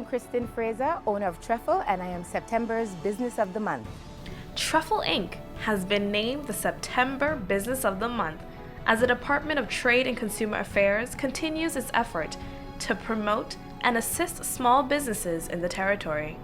Kristen Fraser, owner of Trèfle, and I am September's Business of the Month. Trèfle Inc. has been named the September Business of the Month as the Department of Trade and Consumer Affairs continues its effort to promote and assist small businesses in the territory.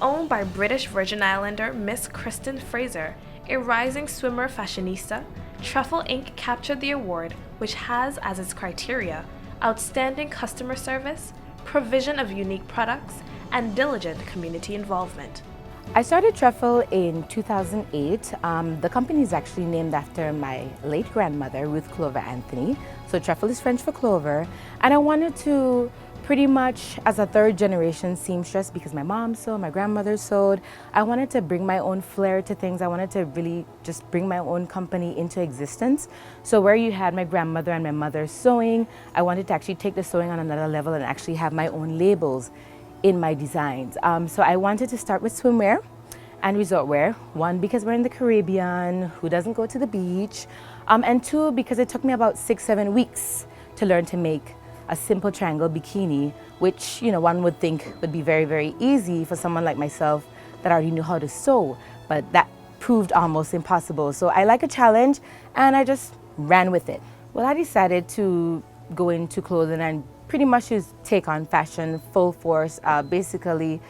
Owned by British Virgin Islander Miss Kristen Fraser, a rising swimmer fashionista, Trèfle Inc. captured the award, which has as its criteria outstanding customer service, provision of unique products, and diligent community involvement. I started Trèfle in 2008. The company is actually named after my late grandmother, Ruth Clover Anthony. So Trèfle is French for clover. And I wanted to pretty much, as a third generation seamstress, because my mom sewed, my grandmother sewed, I wanted to bring my own flair to things. I wanted to really just bring my own company into existence. So where you had my grandmother and my mother sewing, I wanted to actually take the sewing on another level and actually have my own labels in my designs. So I wanted to start with swimwear and resort wear. One, because we're in the Caribbean, who doesn't go to the beach? And two, because it took me about 6-7 weeks to learn to make a simple triangle bikini, which one would think would be very, very easy for someone like myself that already knew how to sew, but that proved almost impossible. So I like a challenge, and I just ran with it. Well, I decided to go into clothing and pretty much just take on fashion full force, basically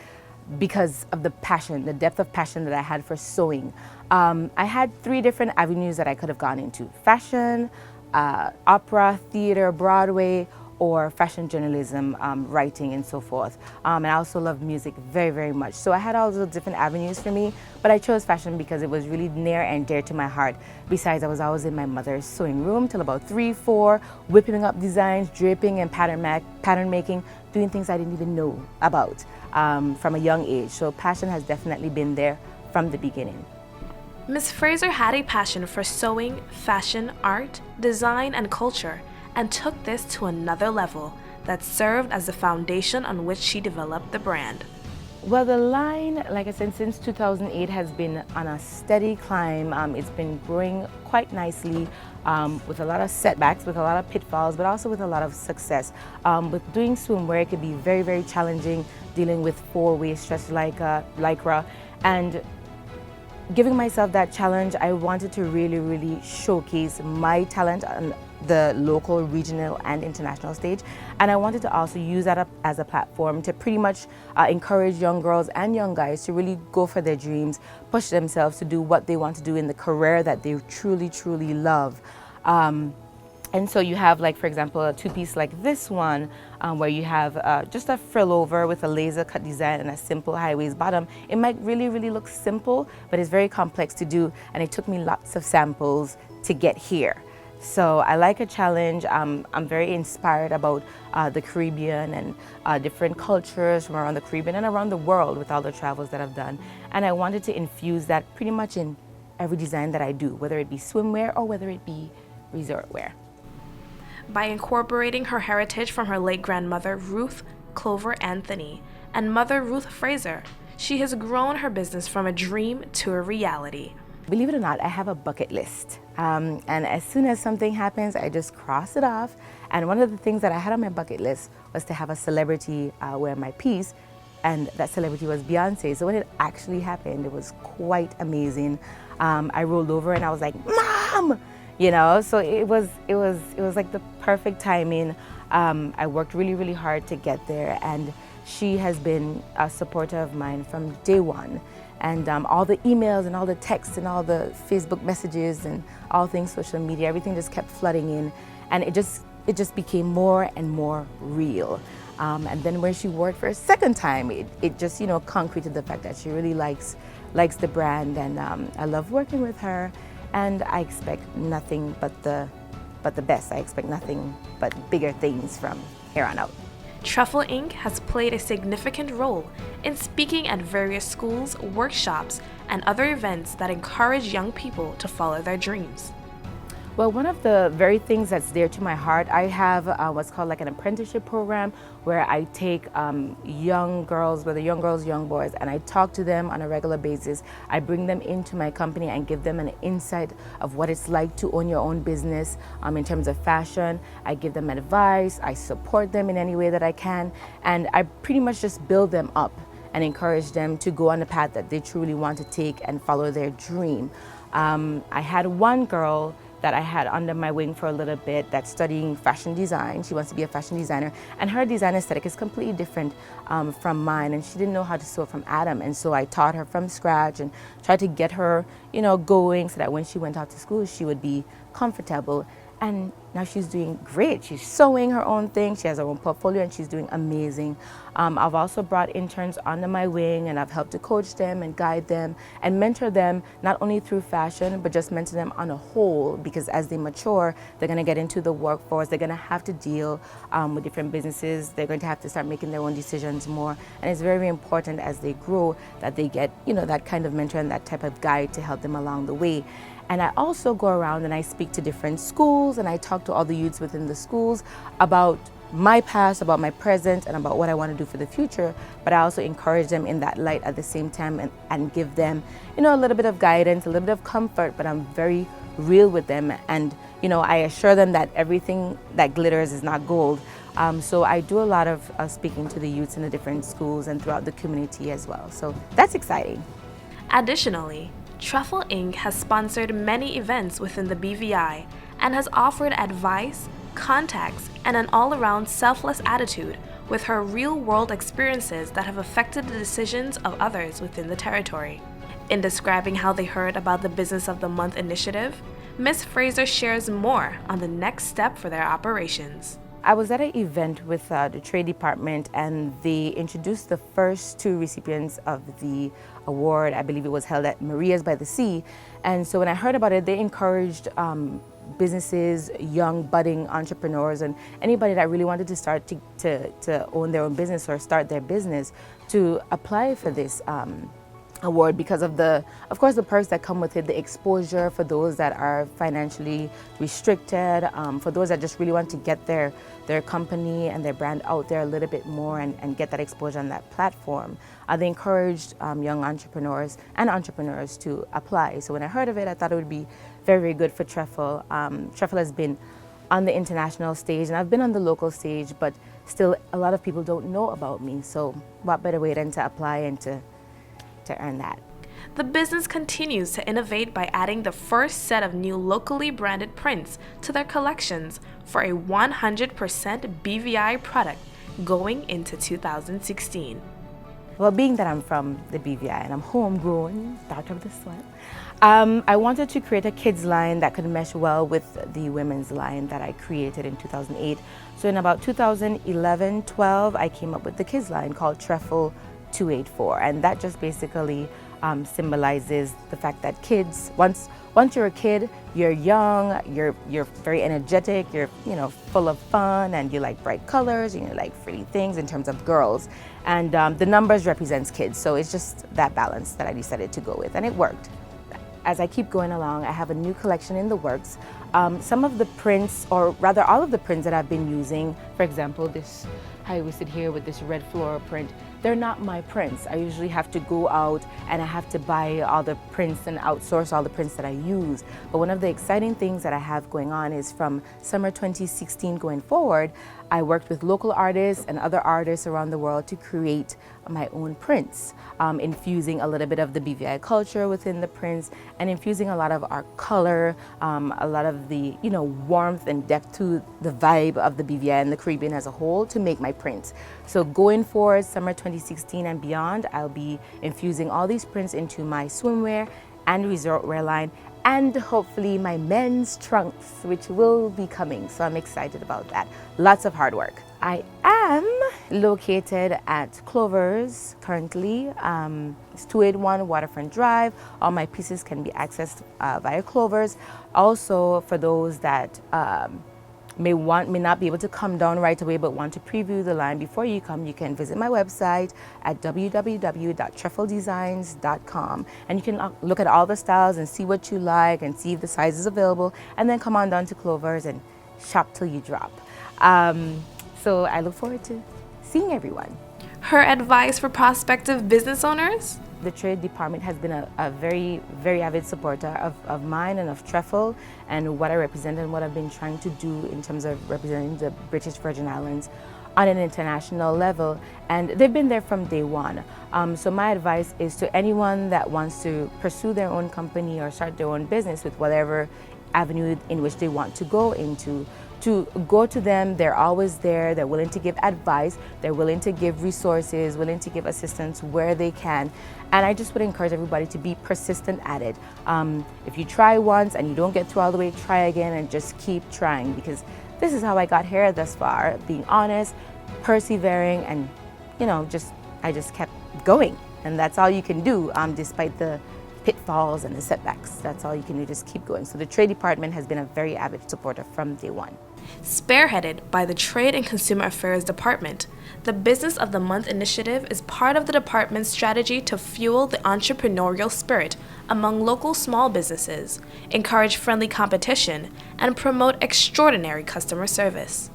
because of the passion, the depth of passion that I had for sewing. I had 3 different avenues that I could have gone into: fashion, opera, theater, Broadway, or fashion journalism, writing, and so forth. And I also love music very, very much. So I had all those different avenues for me, but I chose fashion because it was really near and dear to my heart. Besides, I was always in my mother's sewing room till about 3-4, whipping up designs, draping and pattern making, doing things I didn't even know about from a young age. So passion has definitely been there from the beginning. Ms. Fraser had a passion for sewing, fashion, art, design, and culture, and took this to another level that served as the foundation on which she developed the brand. Well, the line, like I said, since 2008 has been on a steady climb. It's been growing quite nicely, with a lot of setbacks, with a lot of pitfalls, but also with a lot of success. With doing swimwear, it could be very, very challenging dealing with 4-way stretch like lycra, and giving myself that challenge, I wanted to really, really showcase my talent on the local, regional, and international stage. And I wanted to also use that as a platform to pretty much encourage young girls and young guys to really go for their dreams, push themselves to do what they want to do in the career that they truly, truly love. And so you have, like, for example, a 2-piece like this one, where you have just a frill over with a laser cut design and a simple high-waist bottom. It might really, really look simple, but it's very complex to do, and it took me lots of samples to get here. So I like a challenge. I'm very inspired about the Caribbean and different cultures from around the Caribbean and around the world with all the travels that I've done. And I wanted to infuse that pretty much in every design that I do, whether it be swimwear or whether it be resort wear. By incorporating her heritage from her late grandmother, Ruth Clover Anthony, and mother, Ruth Fraser, she has grown her business from a dream to a reality. Believe it or not, I have a bucket list. And as soon as something happens, I just cross it off. And one of the things that I had on my bucket list was to have a celebrity wear my piece, and that celebrity was Beyonce. So when it actually happened, it was quite amazing. I rolled over and I was like, "Mom!" So it was like the perfect timing. I worked really, really hard to get there, and she has been a supporter of mine from day one. And all the emails and all the texts and all the Facebook messages and all things social media, everything just kept flooding in, and it just became more and more real. And then when she wore it for a second time, it just concreted the fact that she really likes the brand, and I love working with her, and I expect nothing but the best. I expect nothing but bigger things from here on out. Trèfle Inc. has played a significant role in speaking at various schools, workshops, and other events that encourage young people to follow their dreams. Well, one of the very things that's dear to my heart, I have what's called like an apprenticeship program where I take young girls, whether young girls, young boys, and I talk to them on a regular basis. I bring them into my company and give them an insight of what it's like to own your own business in terms of fashion. I give them advice, I support them in any way that I can, and I pretty much just build them up and encourage them to go on the path that they truly want to take and follow their dream. I had one girl that I had under my wing for a little bit that's studying fashion design. She wants to be a fashion designer, and her design aesthetic is completely different from mine, and she didn't know how to sew from Adam, and so I taught her from scratch and tried to get her, going so that when she went out to school, she would be comfortable. And now she's doing great. She's sewing her own thing. She has her own portfolio and she's doing amazing. I've also brought interns under my wing and I've helped to coach them and guide them and mentor them, not only through fashion, but just mentor them on a whole, because as they mature, they're gonna get into the workforce. They're gonna have to deal with different businesses. They're going to have to start making their own decisions more. And it's very important as they grow that they get, that kind of mentor and that type of guide to help them along the way. And I also go around and I speak to different schools and I talk to all the youths within the schools about my past, about my present, and about what I want to do for the future. But I also encourage them in that light at the same time and give them, a little bit of guidance, a little bit of comfort, but I'm very real with them. And, I assure them that everything that glitters is not gold. So I do a lot of speaking to the youths in the different schools and throughout the community as well. So that's exciting. Additionally, Trèfle Inc. has sponsored many events within the BVI and has offered advice, contacts, and an all-around selfless attitude with her real-world experiences that have affected the decisions of others within the territory. In describing how they heard about the Business of the Month initiative, Ms. Fraser shares more on the next step for their operations. I was at an event with the Trade Department and they introduced the first two recipients of the award. I believe it was held at Maria's by the Sea. And so when I heard about it, they encouraged businesses, young budding entrepreneurs, and anybody that really wanted to start to own their own business or start their business to apply for this award because of of course, the perks that come with it, the exposure for those that are financially restricted, for those that just really want to get their company and their brand out there a little bit more and get that exposure on that platform. They encouraged young entrepreneurs to apply. So when I heard of it, I thought it would be very, very good for Trèfle. Trèfle has been on the international stage and I've been on the local stage, but still a lot of people don't know about me. So what better way than to apply and to earn that. The business continues to innovate by adding the first set of new locally branded prints to their collections for a 100% BVI product going into 2016. Well, being that I'm from the BVI and I'm homegrown, start of the sweat, I wanted to create a kids line that could mesh well with the women's line that I created in 2008. So in about 2011-12, I came up with the kids line called Trèfle 284, and that just basically symbolizes the fact that kids, once you're a kid, you're young, you're very energetic, you're full of fun, and you like bright colors, you like pretty things in terms of girls, and the numbers represents kids, so it's just that balance that I decided to go with, and it worked. As I keep going along, I have a new collection in the works. Some of the prints, or rather all of the prints that I've been using, for example, this high-waisted here with this red floral print, they're not my prints. I usually have to go out and I have to buy all the prints and outsource all the prints that I use. But one of the exciting things that I have going on is from summer 2016 going forward, I worked with local artists and other artists around the world to create my own prints, infusing a little bit of the BVI culture within the prints and infusing a lot of our color, a lot of the warmth and depth to the vibe of the BVI and the Caribbean as a whole to make my prints. So going forward, summer 2016 and beyond, I'll be infusing all these prints into my swimwear and resort wear line, and hopefully my men's trunks, which will be coming. So I'm excited about that. Lots of hard work. I am located at Clover's currently. It's 281 Waterfront Drive. All my pieces can be accessed via Clover's. Also, for those that may not be able to come down right away but want to preview the line before you come, you can visit my website at www.trefledesigns.com, and you can look at all the styles and see what you like and see if the size is available, and then come on down to Clover's and shop till you drop. So I look forward to seeing everyone. Her advice for prospective business owners? The trade department has been a very, very avid supporter of mine and of Trèfle and what I represent and what I've been trying to do in terms of representing the British Virgin Islands on an international level, and they've been there from day one. So my advice is to anyone that wants to pursue their own company or start their own business with whatever avenue in which they want to go into, to go to them. They're always there. They're willing to give advice. They're willing to give resources, willing to give assistance where they can. And I just would encourage everybody to be persistent at it. If you try once and you don't get through all the way, try again and just keep trying, because this is how I got here thus far, being honest, persevering, and I just kept going. And that's all you can do, despite the pitfalls and the setbacks. That's all you can do, just keep going. So the trade department has been a very avid supporter from day one. Spearheaded by the Trade and Consumer Affairs Department, the Business of the Month initiative is part of the department's strategy to fuel the entrepreneurial spirit among local small businesses, encourage friendly competition, and promote extraordinary customer service.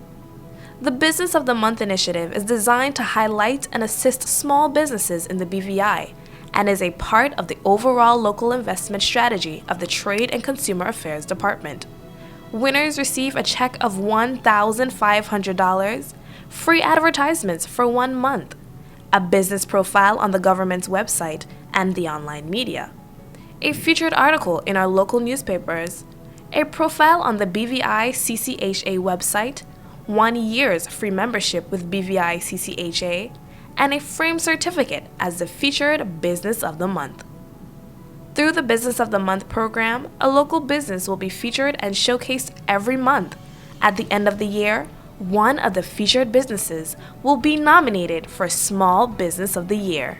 The Business of the Month initiative is designed to highlight and assist small businesses in the BVI and is a part of the overall local investment strategy of the Trade and Consumer Affairs Department. Winners receive a check of $1,500, free advertisements for 1 month, a business profile on the government's website and the online media, a featured article in our local newspapers, a profile on the BVI CCHA website, 1 year's free membership with BVI CCHA, and a framed certificate as the featured Business of the Month. Through the Business of the Month program, a local business will be featured and showcased every month. At the end of the year, one of the featured businesses will be nominated for Small Business of the Year.